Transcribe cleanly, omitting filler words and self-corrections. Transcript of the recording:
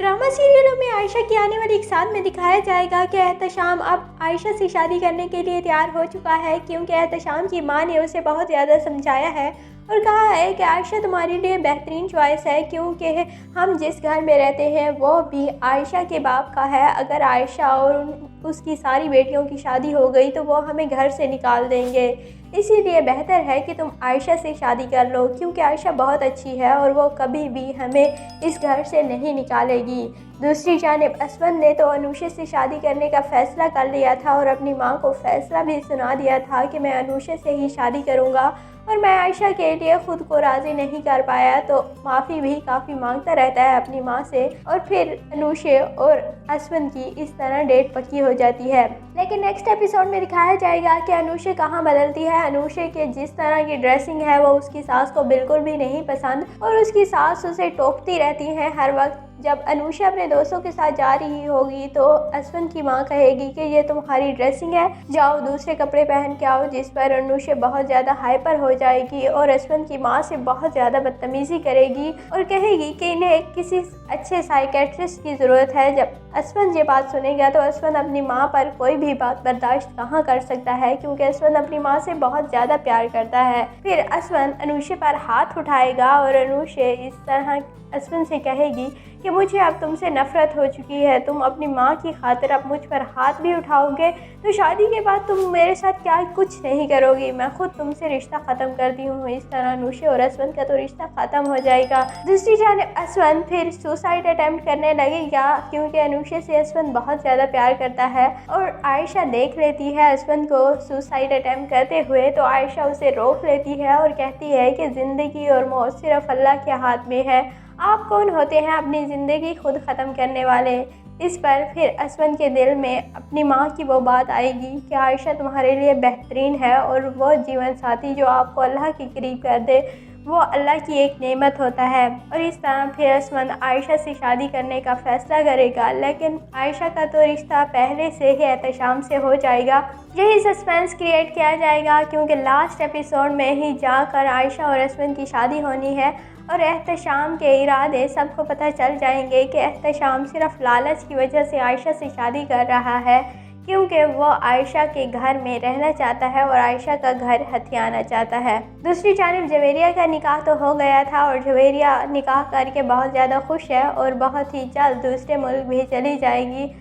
Drama सीरियलों में आयशा की आने वाली एक साल में दिखाया जाएगा कि एहतशाम अब आयशा से शादी करने के लिए तैयार हो चुका है, क्योंकि एहतशाम की मां ने उसे बहुत ज़्यादा समझाया है और कहा है कि आयशा तुम्हारे लिए बेहतरीन चॉइस है, क्योंकि हम जिस घर में रहते हैं वो भी आयशा के बाप का है। अगर आयशा और उसकी सारी बेटियों की शादी हो गई तो वो हमें घर से निकाल देंगे, इसीलिए बेहतर है कि तुम आयशा से शादी कर लो, क्योंकि आयशा बहुत अच्छी है और वो कभी भी हमें इस घर से नहीं निकालेगी। दूसरी जानिब असवन ने तो अनुषा से शादी करने का फ़ैसला कर लिया था और अपनी मां को फ़ैसला भी सुना दिया था कि मैं अनुषा से ही शादी करूंगा, और मैं आयशा के लिए ख़ुद को राज़ी नहीं कर पाया तो माफ़ी भी काफ़ी मांगता रहता है अपनी मां से। और फिर अनुषा और असवन की इस तरह डेट पक्की हो जाती है। लेकिन नेक्स्ट एपिसोड में दिखाया जाएगा कि अनुषा कहाँ बदलती है। अनुषा के जिस तरह की ड्रेसिंग है वो उसकी सास को बिल्कुल भी नहीं पसंद और उसकी सास उसे टोकती रहती है हर वक्त। जब अनुषा अपने दोस्तों के साथ जा रही होगी तो असवन की मां कहेगी कि ये तुम्हारी ड्रेसिंग है, जाओ दूसरे कपड़े पहन के आओ, जिस पर अनुषा बहुत ज़्यादा हाइपर हो जाएगी और असवन की मां से बहुत ज़्यादा बदतमीज़ी करेगी और कहेगी कि इन्हें किसी अच्छे साइकेट्रिस्ट की ज़रूरत है। जब असवन ये बात सुनेगा तो असवन अपनी मां पर कोई भी बात बर्दाश्त कहाँ कर सकता है, क्योंकि असवन अपनी मां से बहुत ज़्यादा प्यार करता है। फिर असवन अनुषा पर हाथ उठाएगा और अनुषा इस तरह असवन से कहेगी कि मुझे अब तुमसे नफ़रत हो चुकी है, तुम अपनी माँ की खातिर अब मुझ पर हाथ भी उठाओगे तो शादी के बाद तुम मेरे साथ क्या कुछ नहीं करोगी, मैं खुद तुमसे रिश्ता ख़त्म करती हूँ। इस तरह अनुषा और असवन का तो रिश्ता ख़त्म हो जाएगा। दूसरी जानिब असवन फिर सुसाइड अटैम्प्ट करने लगेगा, क्योंकि अनुषा से असवन बहुत ज़्यादा प्यार करता है और आयशा देख लेती है असवन को सुसाइड अटैम्प्ट करते हुए, तो आयशा उसे रोक लेती है और कहती है कि ज़िंदगी और मौत सिर्फ अल्लाह के हाथ में है, आप कौन होते हैं अपनी ज़िंदगी खुद ख़त्म करने वाले। इस पर फिर असवन के दिल में अपनी माँ की वो बात आएगी कि आयशा तुम्हारे लिए बेहतरीन है और वो जीवन साथी जो आपको अल्लाह के करीब कर दे वो अल्लाह की एक नेमत होता है। और इस तरह फिर असवन आयशा से शादी करने का फ़ैसला करेगा, लेकिन आयशा का तो रिश्ता पहले से ही एहतशाम से हो जाएगा। यही सस्पेंस क्रिएट किया जाएगा, क्योंकि लास्ट एपिसोड में ही जाकर आयशा और असवन की शादी होनी है और एहतशाम के इरादे सबको पता चल जाएंगे कि एहतशाम सिर्फ लालच की वजह से आयशा से शादी कर रहा है, क्योंकि वो आयशा के घर में रहना चाहता है और आयशा का घर हथियाना चाहता है। दूसरी जानिब जवेरिया का निकाह तो हो गया था और जवेरिया निकाह करके बहुत ज़्यादा खुश है और बहुत ही जल्द दूसरे मुल्क भी चली जाएगी।